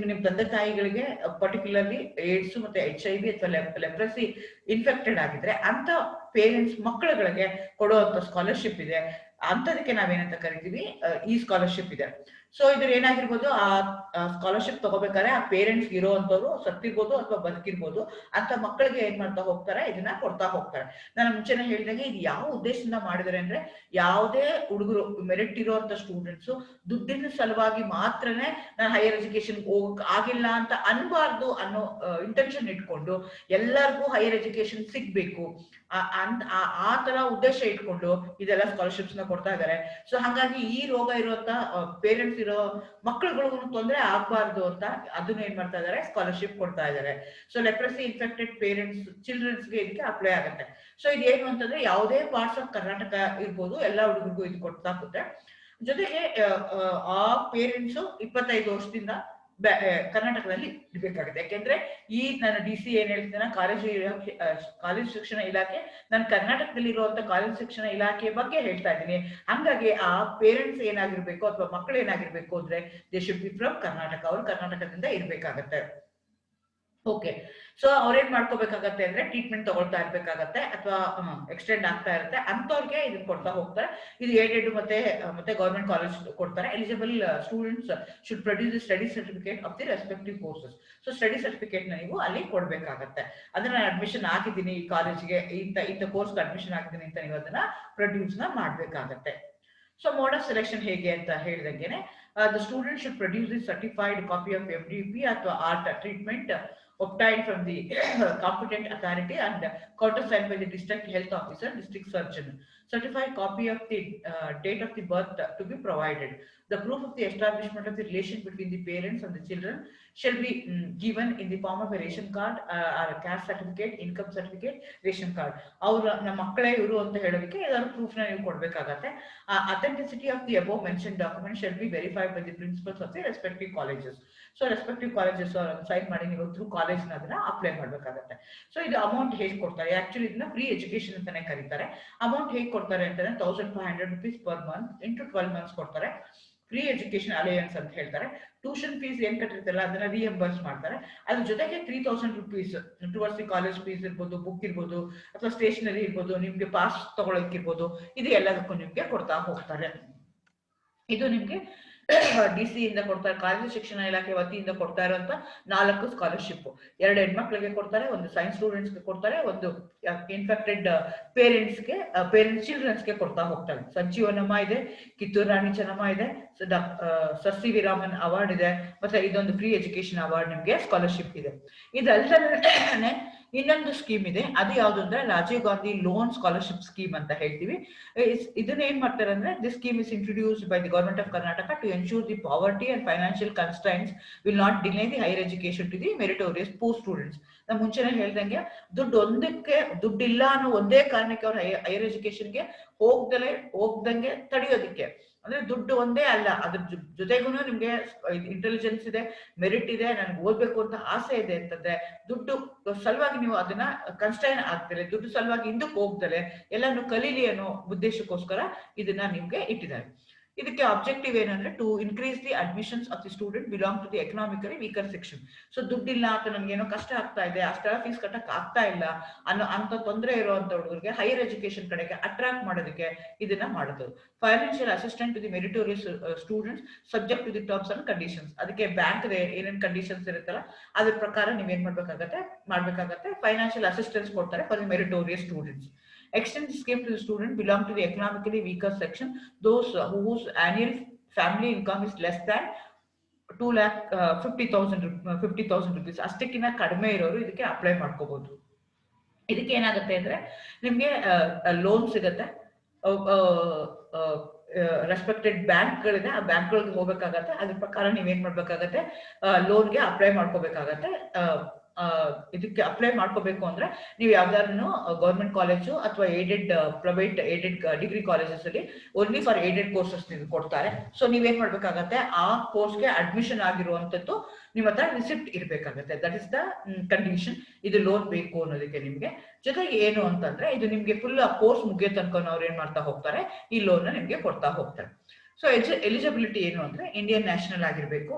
ನಿಮ್ ತಂದೆ ತಾಯಿಗಳಿಗೆ ಪರ್ಟಿಕ್ಯುಲರ್ಲಿ ಏಡ್ಸ್ ಮತ್ತೆ HIV ಅಥವಾ ಲೆಪ್ರಸಿ ಇನ್ಫೆಕ್ಟೆಡ್ ಆಗಿದ್ರೆ ಅಂತ ಪೇರೆಂಟ್ಸ್ ಮಕ್ಕಳುಗಳಿಗೆ ಕೊಡುವಂತ ಸ್ಕಾಲರ್ಶಿಪ್ ಇದೆ. ಅಂತದಕ್ಕೆ ನಾವೇನಂತ ಕರಿತೀವಿ, ಈ ಸ್ಕಾಲರ್ಶಿಪ್ ಇದೆ. ಸೊ ಇದ್ರ ಏನಾಗಿರ್ಬೋದು, ಆ ಸ್ಕಾಲರ್ಶಿಪ್ ತಗೋಬೇಕಾದ್ರೆ ಆ ಪೇರೆಂಟ್ಸ್ ಇರೋವಂಥವ್ರು ಸತ್ತಿರ್ಬೋದು ಅಥವಾ ಬದುಕಿರ್ಬೋದು ಅಂತ ಮಕ್ಕಳಿಗೆ ಏನ್ ಮಾಡ್ತಾ ಹೋಗ್ತಾರೆ, ಇದನ್ನ ಕೊಡ್ತಾ ಹೋಗ್ತಾರೆ. ನಾನು ಮುಂಚೆನೆ ಹೇಳಿದಾಗೆ ಇದು ಯಾವ ಉದ್ದೇಶದಿಂದ ಮಾಡಿದಾರೆ ಅಂದ್ರೆ, ಯಾವುದೇ ಹುಡುಗರು ಮೆರಿಟ್ ಇರುವಂತ ಸ್ಟೂಡೆಂಟ್ಸ್ ದುಡ್ಡಿನ ಸಲುವಾಗಿ ಮಾತ್ರನೇ ನಾನು ಹೈಯರ್ ಎಜುಕೇಶನ್ ಹೋಗಕ್ ಆಗಿಲ್ಲ ಅಂತ ಅನ್ಬಾರ್ದು ಅನ್ನೋ ಇಂಟೆನ್ಷನ್ ಇಟ್ಕೊಂಡು ಎಲ್ಲರಿಗೂ ಹೈಯರ್ ಎಜುಕೇಶನ್ ಸಿಗ್ಬೇಕು ಆ ತರ ಉದ್ದೇಶ ಇಟ್ಕೊಂಡು ಇದೆಲ್ಲ ಸ್ಕಾಲರ್ಶಿಪ್ಸ್ ನ ಕೊಡ್ತಾ ಇದ್ದಾರೆ. ಸೊ ಹಾಗಾಗಿ ಈ ರೋಗ ಇರುವಂತ ಪೇರೆಂಟ್ಸ್ ಇರೋ ಮಕ್ಕಳುಗಳಿಗೂ ತೊಂದರೆ ಆಗ್ಬಾರ್ದು ಅಂತ ಅದನ್ನ ಏನ್ ಮಾಡ್ತಾ ಇದಾರೆ, ಸ್ಕಾಲರ್ಶಿಪ್ ಕೊಡ್ತಾ ಇದ್ದಾರೆ. ಸೊ ಲೆಪ್ರಸಿ ಇನ್ಫೆಕ್ಟೆಡ್ ಪೇರೆಂಟ್ಸ್ ಚಿಲ್ಡ್ರನ್ಸ್ಗೆ ಇದಕ್ಕೆ ಅಪ್ಲೈ ಆಗುತ್ತೆ. ಸೊ ಇದೇನು ಅಂತಂದ್ರೆ, ಯಾವುದೇ ಪಾರ್ಟ್ಸ್ ಆಫ್ ಕರ್ನಾಟಕ ಇರ್ಬೋದು, ಎಲ್ಲಾ ಹುಡುಗರಿಗೂ ಇದು ಕೊಡ್ತಾ ಹೋಗುತ್ತೆ. ಜೊತೆಗೆ ಆ ಪೇರೆಂಟ್ಸ್ 25 ವರ್ಷದಿಂದ ಕರ್ನಾಟಕದಲ್ಲಿ ಇರ್ಬೇಕಾಗುತ್ತೆ. ಯಾಕೆಂದ್ರೆ ಈ ನಾನು DC ಏನ್ ಹೇಳ್ತೀನಿ, ಕಾಲೇಜು ಶಿಕ್ಷಣ ಇಲಾಖೆ, ನಾನು ಕರ್ನಾಟಕದಲ್ಲಿ ಇರುವಂತ ಕಾಲೇಜು ಶಿಕ್ಷಣ ಇಲಾಖೆ ಬಗ್ಗೆ ಹೇಳ್ತಾ ಇದ್ದೀನಿ. ಹಂಗಾಗಿ ಆ ಪೇರೆಂಟ್ಸ್ ಏನಾಗಿರ್ಬೇಕು ಅಥವಾ ಮಕ್ಕಳು ಏನಾಗಿರ್ಬೇಕು ಅಂದ್ರೆ, they should be from Karnataka, ಅವ್ರು ಕರ್ನಾಟಕದಿಂದ ಇರ್ಬೇಕಾಗತ್ತೆ. ಓಕೆ, ಸೊ ಅವ್ರೇನ್ ಮಾಡ್ಕೋಬೇಕಾಗತ್ತೆ ಅಂದ್ರೆ, ಟ್ರೀಟ್ಮೆಂಟ್ ತಗೊಳ್ತಾ ಇರ್ಬೇಕಾಗತ್ತೆ ಅಥವಾ ಎಕ್ಸ್ಟೆಂಡ್ ಆಗ್ತಾ ಇರುತ್ತೆ ಅಂತವ್ರಿಗೆ ಇದನ್ನ ಕೊಡ್ತಾ ಹೋಗ್ತಾರೆ. ಇದು ಏಡೆಡ್ ಮತ್ತೆ ಗೌರ್ಮೆಂಟ್ ಕಾಲೇಜ್ ಕೊಡ್ತಾರೆ. Eligible students should produce study certificate of the respective courses. So study certificate ನ ನೀವು ಅಲ್ಲಿ ಕೊಡ್ಬೇಕಾಗತ್ತೆ. ಅದನ್ನ ಅಡ್ಮಿಷನ್ ಆಗಿದ್ದೀನಿ ಈ ಕಾಲೇಜ್ಗೆ, ಇಂಥ ಕೋರ್ಸ್ ಅಡ್ಮಿಷನ್ ಆಗಿದ್ದೀನಿ ಅಂತ ನೀವು ಅದನ್ನ ಪ್ರೊಡ್ಯೂಸ್ ನ ಮಾಡ್ಬೇಕಾಗತ್ತೆ. ಸೊ ಮೋಡ್ ಆಫ್ ಸೆಲೆಕ್ಷನ್ ಹೇಗೆ ಅಂತ ಹೇಳಿದಂಗೆನೆ, the student should produce the certified copy of FDP ಅಥವಾ art treatment obtained from the competent authority and countersigned by the district health officer, district surgeon. Certified copy of the date of the birth to be provided. The proof of the establishment of the relation between the parents and the children shall be given in the form of a ration card or a caste certificate, income certificate, ration card. ಅವ್ರ ನಮ್ಮ ಮಕ್ಕಳೇ ಇವರು ಅಂತ ಹೇಳೋದಕ್ಕೆ ಏನಾದ್ರು proof ನ ನೀವು ಕೊಡ್ಬೇಕಾಗತ್ತೆ. Authenticity of the above mentioned document shall be verified by the principals of the respective colleges. So respective colleges sign ಮಾಡಿ ನೀವು ಥ್ರೂ ಕಾಲೇಜ್ ಅದನ್ನ ಅಪ್ಲೈ ಮಾಡ್ಬೇಕಾಗತ್ತೆ. ಸೊ ಇದು ಅಮೌಂಟ್ ಹೇಗೆ ಕೊಡ್ತಾರೆ, ಆಕ್ಚುಲಿ ಇದನ್ನ ಫ್ರೀ ಎಜುಕೇಶನ್ ಅಂತಾನೆ ಕರೀತಾರೆ. ಅಮೌಂಟ್ ಹೇಗೆ ಕೊಡ್ತಾರೆ ಅಂತಂದ್ರೆ, 1500 rupees per month into 12 months ಕೊಡ್ತಾರೆ. ಫ್ರೀ ಎಜುಕೇಶನ್ ಅಲಯನ್ಸ್ ಅಂತ ಹೇಳ್ತಾರೆ. ಟ್ಯೂಷನ್ ಫೀಸ್ ಏನ್ ಕಟ್ಟಿರ್ತಾರಲ್ಲ ಅದನ್ನ ರಿಯಂಬರ್ಸ್ ಮಾಡ್ತಾರೆ. ಅದ್ರ ಜೊತೆಗೆ 3000 rupees towards the college fees ಇರ್ಬೋದು, ಬುಕ್ ಇರ್ಬೋದು, ಅಥವಾ ಸ್ಟೇಷನರಿ ಇರ್ಬೋದು, ನಿಮ್ಗೆ ಪಾಸ್ ತಗೊಳಕ್ ಇರ್ಬೋದು, ಇದು ಎಲ್ಲದಕ್ಕೂ ನಿಮ್ಗೆ ಕೊಡ್ತಾ ಹೋಗ್ತಾರೆ. ಇದು ನಿಮ್ಗೆ DC ಇಂದ ಕೊಡ್ತಾರೆ, ಕಾಲೇಜು ಶಿಕ್ಷಣ ಇಲಾಖೆ ವತಿಯಿಂದ ಕೊಡ್ತಾ ಇರುವಂತ 4 ಸ್ಕಾಲರ್ಶಿಪ್. 2 ಹೆಣ್ಮಕ್ಳಿಗೆ ಕೊಡ್ತಾರೆ, ಒಂದು ಸೈನ್ಸ್ ಸ್ಟೂಡೆಂಟ್ಸ್ಗೆ ಕೊಡ್ತಾರೆ, ಒಂದು ಇನ್ಫೆಕ್ಟೆಡ್ ಪೇರೆಂಟ್ಸ್ ಚಿಲ್ಡ್ರನ್ಸ್ಗೆ ಕೊಡ್ತಾ ಹೋಗ್ತಾರೆ. ಸಂಜೀವನಮ್ಮ ಇದೆ, ಕಿತ್ತೂರು ರಾಣಿ ಚೆನ್ನಮ್ಮ ಇದೆ, sir C V Raman award ಇದೆ, ಮತ್ತೆ ಇದೊಂದು ಫ್ರೀ ಎಜುಕೇಶನ್ ಅವಾರ್ಡ್ ನಿಮ್ಗೆ ಸ್ಕಾಲರ್ಶಿಪ್ ಇದೆ. ಇದಲ್ಲದೆ ಇನ್ನೊಂದು ಸ್ಕೀಮ್ ಇದೆ, ಅದು ಯಾವುದು ಅಂದ್ರೆ Rajiv Gandhi loan scholarship scheme ಅಂತ ಹೇಳ್ತೀವಿ. ಇದನ್ನ ಏನ್ ಮಾಡ್ತಾರೆ ಅಂದ್ರೆ, this scheme is introduced by the government of Karnataka to ensure the poverty and financial constraints will not delay the higher education to the meritorious poor students. ನಾನು ಮುಂಚೆನೆ ಹೇಳ್ದಂಗೆ ದುಡ್ಡಿಲ್ಲ ಅನ್ನೋ ಒಂದೇ ಕಾರಣಕ್ಕೆ ಅವ್ರ ಹೈಯರ್ ಎಜುಕೇಶನ್ಗೆ ಹೋಗ್ದಂಗೆ ತಡೆಯೋದಿಕ್ಕೆ, ಅಂದ್ರೆ ದುಡ್ಡು ಒಂದೇ ಅಲ್ಲ, ಅದ್ರ ಜೊತೆಗೂ ನಿಮ್ಗೆ ಇಂಟೆಲಿಜೆನ್ಸ್ ಇದೆ, ಮೆರಿಟ್ ಇದೆ, ನನ್ಗೆ ಓದ್ಬೇಕು ಅಂತ ಆಸೆ ಇದೆ ಅಂತಂದ್ರೆ ದುಡ್ಡು ಸಲುವಾಗಿ ನೀವು ಅದನ್ನ ಕನ್ಸ್ಟೈನ್ ಆಗ್ತಾರೆ, ದುಡ್ಡು ಸಲುವಾಗಿ ಹಿಂದಕ್ಕೆ ಹೋಗ್ತಾರೆ, ಎಲ್ಲಾನು ಕಲೀಲಿ ಅನ್ನೋ ಉದ್ದೇಶಕ್ಕೋಸ್ಕರ ಇದನ್ನ ನಿಮ್ಗೆ ಇಟ್ಟಿದ್ದಾರೆ. ಇದಕ್ಕೆ ಆಬ್ಜೆಕ್ಟಿವ್ ಏನಂದ್ರೆ to increase the admissions of the student belong to the economically weaker section. So ದುಡ್ಡಿಲ್ಲ ಅಥವಾ ನಮ್ಗೇನೋ ಕಷ್ಟ ಆಗ್ತಾ ಇದೆ, ಅಷ್ಟೆಲ್ಲ ಫೀಸ್ ಕಟ್ಟಕ್ ಆಗ್ತಾ ಇಲ್ಲ ಅಂತ ತೊಂದರೆ ಇರುವಂತ ಹುಡುಗರಿಗೆ ಹೈಯರ್ ಎಜುಕೇಶನ್ ಕಡೆಗೆ ಅಟ್ರಾಕ್ಟ್ ಮಾಡೋದಕ್ಕೆ ಇದನ್ನ ಮಾಡುದು. Financial assistant to the meritorious students subject to the terms and conditions. ಅದಕ್ಕೆ ಬ್ಯಾಂಕ್ ಏನೇನ್ ಕಂಡೀಷನ್ಸ್ ಇರುತ್ತಲ್ಲ ಅದ್ರ ಪ್ರಕಾರ ನೀವೇನ್ ಮಾಡ್ಬೇಕಾಗತ್ತೆ ಫೈನಾನ್ಷಿಯಲ್ ಅಸಿಸ್ಟೆನ್ಸ್ ಕೊಡ್ತಾರೆ for the meritorious students. Extend the scheme to the student belong to the economically weaker section, those whose annual family income is less than 2,50,000 rupees. ಅಷ್ಟಕ್ಕಿಂತ ಕಡಿಮೆ ಇರೋರು ಇದಕ್ಕೆ ಅಪ್ಲೈ ಮಾಡ್ಕೋಬಹುದು. ಇದಕ್ಕೆ ಏನಾಗುತ್ತೆ ಅಂದ್ರೆ ನಿಮ್ಗೆ ಲೋನ್ ಸಿಗತ್ತೆ, ರೆಸ್ಪೆಕ್ಟೆಡ್ ಬ್ಯಾಂಕ್ಗಳಿದೆ, ಆ ಬ್ಯಾಂಕ್ಗಳಿಗೆ ಹೋಗ್ಬೇಕಾಗತ್ತೆ, ಅದ್ರ ಪ್ರಕಾರ ನೀವೇನ್ ಮಾಡ್ಬೇಕಾಗತ್ತೆ ಲೋನ್ಗೆ ಅಪ್ಲೈ ಮಾಡ್ಕೋಬೇಕಾಗತ್ತೆ. ಇದಕ್ಕೆ ಅಪ್ಲೈ ಮಾಡ್ಕೋಬೇಕು ಅಂದ್ರೆ ನೀವು ಯಾವ್ದಾದ್ರು ಗೌರ್ಮೆಂಟ್ ಕಾಲೇಜು ಅಥವಾ ಪ್ರೈವೇಟ್ ಏಡೆಡ್ ಡಿಗ್ರಿ ಕಾಲೇಜಸ್ ಅಲ್ಲಿ ಓನ್ಲಿ ಫಾರ್ ಏಡೆಡ್ ಕೋರ್ಸಸ್ ಕೊಡ್ತಾರೆ. ಸೊ ನೀವೇನ್ ಮಾಡ್ಬೇಕಾಗತ್ತೆ, ಆ ಕೋರ್ಸ್ಗೆ ಅಡ್ಮಿಷನ್ ಆಗಿರುವಂತದ್ದು ನಿಮ್ಮ ಹತ್ರ ರಿಸಿಪ್ಟ್ ಇರ್ಬೇಕಾಗತ್ತೆ. That is the condition. ಇದು ಲೋನ್ ಬೇಕು ಅನ್ನೋದಕ್ಕೆ ನಿಮ್ಗೆ. ಜೊತೆಗೆ ಏನು ಅಂತಂದ್ರೆ ಇದು ನಿಮ್ಗೆ ಫುಲ್ ಕೋರ್ಸ್ ಮುಗಿಯೋ ತನಕ ಅವ್ರು ಏನ್ ಮಾಡ್ತಾ ಹೋಗ್ತಾರೆ, ಈ ಲೋನ್ ನಿಮ್ಗೆ ಕೊಡ್ತಾ ಹೋಗ್ತಾರೆ. ಸೊ ಎಲಿಜಿಬಿಲಿಟಿ ಏನು ಅಂದ್ರೆ ಇಂಡಿಯನ್ ನ್ಯಾಷನಲ್ ಆಗಿರ್ಬೇಕು.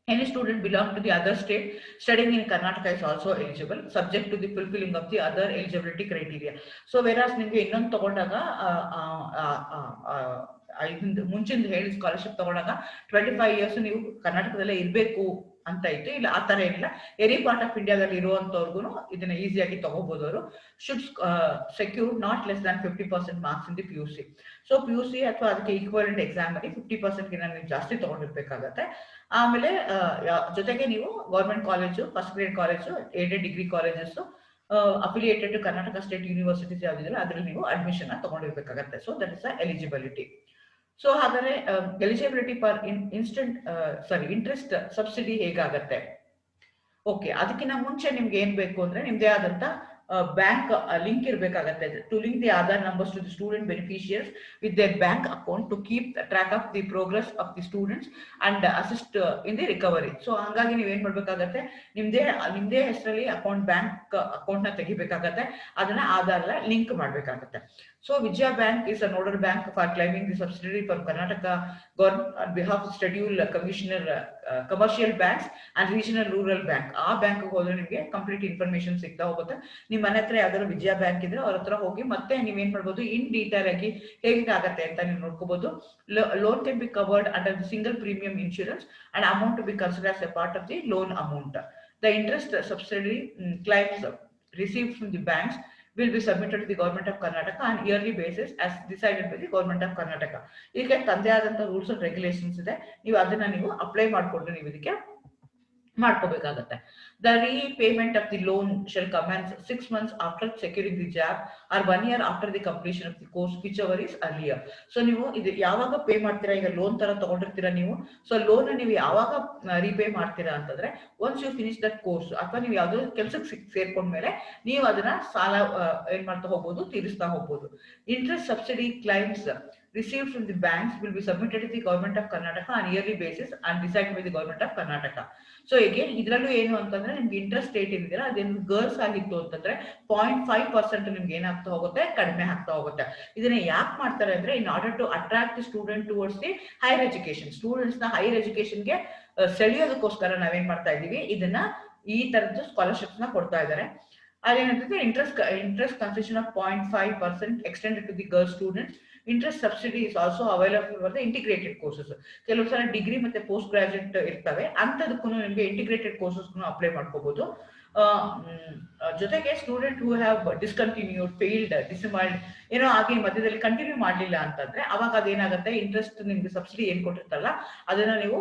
Any student belong to the other state studying in Karnataka is also eligible, subject to the fulfilling of the other eligibility criteria. So whereas ನಿಮಗೆ ಇನ್ನೊಂದು ತಗೊಂಡಾಗ ಮುಂಚಿನ ಹೇಳಿ ಸ್ಕಾಲರ್ಶಿಪ್ ತಗೊಂಡಾಗ 25 ಇಯರ್ಸ್ ನೀವು ಕರ್ನಾಟಕದಲ್ಲೇ ಇರಬೇಕು ಅಂತ ಇತ್ತು. ಇಲ್ಲ ಆ ತರ ಏನಿಲ್ಲ, ಎನಿ ಪಾರ್ಟ್ ಆಫ್ ಇಂಡಿಯಾದಲ್ಲಿ ಇರುವಂತವ್ರಿಗೂ ಇದನ್ನ ಈಸಿಯಾಗಿ ತಗೋಬಹುದು. ಅವರು should secure not less than 50% marks in the PUC. So PUC ಅಥವಾ ಅದಕ್ಕೆ ಈಕ್ವಲೆಂಟ್ ಎಕ್ಸಾಮ್ ಅಲ್ಲಿ 50% ಗಿಂತ ನೀವು ಜಾಸ್ತಿ ತಗೊಂಡಿರ್ಬೇಕಾಗತ್ತೆ. ಆಮೇಲೆ ಜೊತೆಗೆ ನೀವು government college, first grade college, aided degree colleges affiliated to Karnataka state universities ಯಾವ್ದಿದೆಯಲ್ಲ ಅದ್ರಲ್ಲಿ ನೀವು ಅಡ್ಮಿಷನ್ ತಗೊಂಡಿರ್ಬೇಕಾಗತ್ತೆ. So that is the eligibility. So ಹಾಗಾದ್ರೆ ಎಲಿಜಿಬಿಲಿಟಿ ಫಾರ್ ಇಂಟ್ರೆಸ್ಟ್ ಸಬ್ಸಿಡಿ ಹೇಗಾಗತ್ತೆ? ಓಕೆ, ಅದಕ್ಕಿಂತ ಮುಂಚೆ ನಿಮ್ಗೆ ಏನ್ ಬೇಕು ಅಂದ್ರೆ ನಿಮ್ದೇ ಆದಂತ ಬ್ಯಾಂಕ್ ಲಿಂಕ್ ಇರಬೇಕಾಗತ್ತೆ. To link the Aadhaar numbers to the student beneficiaries with their bank account to keep track of the progress of the students and assist in the recovery. So ಹಂಗಾಗಿ ನೀವೇನ್ ಮಾಡ್ಬೇಕಾಗತ್ತೆ, ನಿಮ್ದೇ ಹೆಸರಲ್ಲಿ ಬ್ಯಾಂಕ್ ಅಕೌಂಟ್ ನ ತೆಗಿಬೇಕಾಗತ್ತೆ, ಅದನ್ನ Aadhaar link ಮಾಡ್ಬೇಕಾಗತ್ತೆ. So Vijaya Bank is a nodal bank for claiming the subsidy from Karnataka government on behalf of Scheduled Commissioner Commercial Banks and Regional Rural Bank. ಆ bank ಹೋದ್ರೆ ನಿಮಗೆ ಕಂಪ್ಲೀಟ್ ಇನ್ಫಾರ್ಮೇಶನ್ ಸಿಗ್ತಾ ಹೋಗುತ್ತೆ. ನಿಮ್ಮ ಮನೆ ಹತ್ರ ಯಾವ್ದಾದ್ರು ವಿಜಯ ಬ್ಯಾಂಕ್ ಇದ್ರೆ ಅವ್ರ ಹತ್ರ ಹೋಗಿ ಮತ್ತೆ ನೀವೇನ್ ಮಾಡ್ಬೋದು, ಇನ್ ಡೀಟೇಲ್ ಆಗಿ ಹೇಗಾಗತ್ತೆ ಅಂತ ನೀವು ನೋಡ್ಕೋಬಹುದು. Loan can be covered under the single premium insurance and amount to be considered as a part of the loan amount. The interest subsidy claims received from the banks will be submitted to the government of Karnataka on yearly basis as decided by the government of Karnataka. ಈಗ ತಂದೆ ಆದಂತ rules and regulations ಇದೆ, ನೀವು ಅದನ್ನ ನೀವು apply ಮಾಡ್ಕೊಂಡು ನೀವು ಇದಕ್ಕೆ ಮಾಡ್ಕೋಬೇಕಾಗತ್ತೆ. The repayment of the loan shall commence 6 months after securing the job or 1 year after the completion of the course, whichever is earlier. So ನೀವು ಇದು ಯಾವಾಗ ಪೇ ಮಾಡ್ತೀರಾ, ಈಗ ಲೋನ್ ತರ ತಗೊಂಡಿರ್ತೀರಾ ನೀವು, ಸೊ ಲೋನ್ ನೀವು ಯಾವಾಗ ರೀಪೇ ಮಾಡ್ತೀರಾ ಅಂತಂದ್ರೆ once you finish that course ಅಥವಾ ನೀವು ಯಾವ್ದೋ ಕೆಲ್ಸಕ್ಕೆ ಸೇರ್ಕೊಂಡ್ಮೇಲೆ ನೀವು ಅದನ್ನ ಸಾಲ ಏನ್ ಮಾಡ್ತಾ ಹೋಗ್ಬೋದು, ತೀರಿಸ್ತಾ ಹೋಗ್ಬೋದು. Interest subsidy claims received from the banks will be submitted to the government of Karnataka on yearly basis and decided by the government of Karnataka. So again ಇದರಲ್ಲೂ ಏನು ಅಂತಂದ್ರೆ ನಿಮ್ಗೆ ಇಂಟ್ರೆಸ್ಟ್ ರೇಟ್ ಏನಿದೆ ಅದೇನು ಗರ್ಲ್ಸ್ ಆಗಿತ್ತು ಅಂತಂದ್ರೆ 0.5% ನಿಮ್ಗೆ ಏನಾಗ್ತಾ ಹೋಗುತ್ತೆ, ಕಡಿಮೆ ಆಗ್ತಾ ಹೋಗುತ್ತೆ. ಇದನ್ನ ಯಾಕೆ ಮಾಡ್ತಾರೆ ಅಂದ್ರೆ in order to attract the student towards the higher education. Students ನ ಹೈಯರ್ ಎಜುಕೇಶನ್ಗೆ ಸೆಳೆಯೋದಕ್ಕೋಸ್ಕರ ನಾವೇನ್ ಮಾಡ್ತಾ ಇದೀವಿ, ಇದನ್ನ ಈ ತರದ್ದು ಸ್ಕಾಲರ್ಶಿಪ್ಸ್ ನ ಕೊಡ್ತಾ ಇದ್ದಾರೆ. ಅದೇನಂತಂದ್ರೆ interest concession of 0.5% extended to the girl students. Interest subsidy is also available for the integrated courses. ಕೆಲವು ಸಲ ಡಿಗ್ರಿ ಮತ್ತೆ ಪೋಸ್ಟ್ ಗ್ರಾಜುಯೇಟ್ ಇರ್ತವೆ, ಅಂತದಕ್ಕೂ ನಿಮಗೆ ಇಂಟಿಗ್ರೇಟೆಡ್ ಕೋರ್ಸಸ್ ಅಪ್ಲೈ ಮಾಡ್ಕೋಬಹುದು. ಜೊತೆಗೆ student who have discontinued failed dismissed ಏನೋ ಆಗಿ ಮಧ್ಯದಲ್ಲಿ ಕಂಟಿನ್ಯೂ ಮಾಡಲಿಲ್ಲ ಅಂತಂದ್ರೆ ಅವಾಗ ಅದೇನಾಗುತ್ತೆ, ಇಂಟ್ರೆಸ್ಟ್ ನಿಮ್ಗೆ ಸಬ್ಸಿಡಿ ಏನ್ ಕೊಟ್ಟಿರ್ತಾರಲ್ಲ ಅದನ್ನ ನೀವು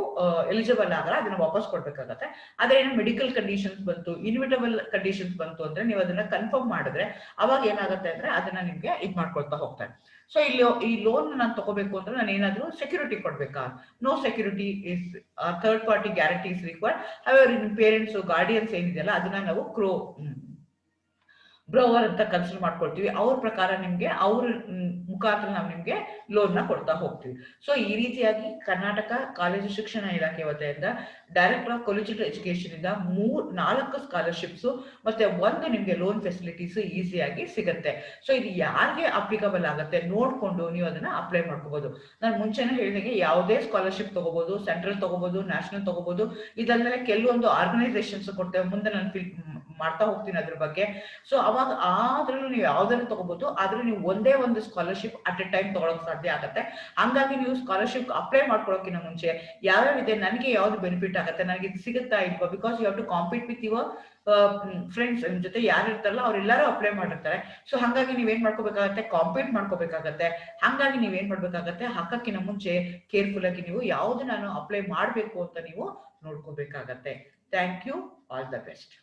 ಎಲಿಜಿಬಲ್ ಆಗಲ್ಲ, ಅದನ್ನ ವಾಪಸ್ ಕೊಡ್ಬೇಕಾಗತ್ತೆ. ಅದೇನೋ ಮೆಡಿಕಲ್ ಕಂಡೀಷನ್ಸ್ ಬಂತು, ಇನ್ವಿಟಬಲ್ ಕಂಡೀಷನ್ಸ್ ಬಂತು ಅಂದ್ರೆ ನೀವು ಅದನ್ನ ಕನ್ಫರ್ಮ್ ಮಾಡಿದ್ರೆ ಅವಾಗ ಏನಾಗುತ್ತೆ ಅಂದ್ರೆ ಅದನ್ನ ನಿಮ್ಗೆ ಇದ್ ಮಾಡ್ಕೊಳ್ತಾ ಹೋಗ್ತಾರೆ. ಸೊ ಇಲ್ಲಿ ಈ ಲೋನ್ ನಾನು ತಗೋಬೇಕು ಅಂದ್ರೆ ನಾನು ಏನಾದ್ರು ಸೆಕ್ಯೂರಿಟಿ ಕೊಡ್ಬೇಕಾ? No security is third party guarantee is required. ಹಾಗಾದ್ರೆ ನಿಮ್ಮ ಪೇರೆಂಟ್ಸ್ ಗಾರ್ಡಿಯನ್ಸ್ ಏನಿದೆಯಲ್ಲ ಅದನ್ನ ನಾವು ಬ್ರೋವರ್ ಅಂತ ಕನ್ಸಿಡರ್ ಮಾಡ್ಕೊಳ್ತೀವಿ. ಅವ್ರ ಪ್ರಕಾರ ನಿಮ್ಗೆ ಅವ್ರ ಮುಖಾಂತರ ನಾವು ನಿಮ್ಗೆ ಲೋನ್ ನ ಕೊಡ್ತಾ ಹೋಗ್ತೀವಿ. ಸೊ ಈ ರೀತಿಯಾಗಿ ಕರ್ನಾಟಕ ಕಾಲೇಜು ಶಿಕ್ಷಣ ಇಲಾಖೆ ವತಿಯಿಂದ ಡೈರೆಕ್ಟರ್ ಆಫ್ ಕಾಲೇಜ್ ಎಜುಕೇಶನ್ ಇಂದ 4 ಸ್ಕಾಲರ್ಶಿಪ್ಸ್ ಮತ್ತೆ 1 ನಿಮ್ಗೆ ಲೋನ್ ಫೆಸಿಲಿಟೀಸ್ ಈಸಿಯಾಗಿ ಸಿಗುತ್ತೆ. ಸೊ ಇದು ಯಾರಿಗೆ ಅಪ್ಲಿಕಬಲ್ ಆಗುತ್ತೆ ನೋಡ್ಕೊಂಡು ನೀವು ಅದನ್ನ ಅಪ್ಲೈ ಮಾಡ್ಕೋಬಹುದು. ನಾನು ಮುಂಚೆನೇ ಹೇಳಿದಂಗೆ ಯಾವುದೇ ಸ್ಕಾಲರ್ಶಿಪ್ ತಗೋಬಹುದು, ಸೆಂಟ್ರಲ್ ತಗೋಬಹುದು, ನ್ಯಾಷನಲ್ ತಗೋಬಹುದು. ಇದಲ್ಲದೆ ಕೆಲವೊಂದು ಆರ್ಗನೈಸೇಷನ್ಸ್ ಕೊಡ್ತೇವೆ, ಮುಂದೆ ನಾನು ಮಾಡ್ತಾ ಹೋಗ್ತೀನಿ ಅದ್ರ ಬಗ್ಗೆ. ಸೊ ಅವಾಗ ಆದ್ರೂ ನೀವು ಯಾವ್ದನ್ನು ತಗೋಬಹುದು, ಆದ್ರೂ ನೀವು ಒಂದೇ ಒಂದು ಸ್ಕಾಲರ್ಶಿಪ್ ಅಟ್ ಎ ಟೈಮ್ ತಗೊಳಕ್ ಸಾಧ್ಯ ಆಗುತ್ತೆ. ಹಂಗಾಗಿ ನೀವು ಸ್ಕಾಲರ್ಶಿಪ್ ಅಪ್ಲೈ ಮಾಡ್ಕೊಳಕ್ಕಿಂತ ಮುಂಚೆ ಯಾವ್ಯಾವ ಇದೆ, ನನಗೆ ಯಾವ್ದು ಬೆನಿಫಿಟ್ ಆಗುತ್ತೆ, ನನಗೆ ಇದು ಸಿಗುತ್ತಾ ಇಲ್ವಾ, because you have to compete with your friends. ನಿಮ್ ಜೊತೆ ಯಾರು ಇರ್ತಾರಲ್ಲ ಅವ್ರೆಲ್ಲರೂ ಅಪ್ಲೈ ಮಾಡಿರ್ತಾರೆ. ಸೊ ಹಂಗಾಗಿ ನೀವೇನ್ ಮಾಡ್ಕೋಬೇಕಾಗತ್ತೆ, ಕಾಂಪೀಟ್ ಮಾಡ್ಕೋಬೇಕಾಗತ್ತೆ. ಹಂಗಾಗಿ ನೀವೇನ್ ಮಾಡ್ಬೇಕಾಗತ್ತೆ, ಹಾಕಕ್ಕಿಂತ ಮುಂಚೆ ಕೇರ್ಫುಲ್ ಆಗಿ ನೀವು ಯಾವ್ದು ನಾನು ಅಪ್ಲೈ ಮಾಡ್ಬೇಕು ಅಂತ ನೀವು ನೋಡ್ಕೋಬೇಕಾಗತ್ತೆ. Thank you, all the best.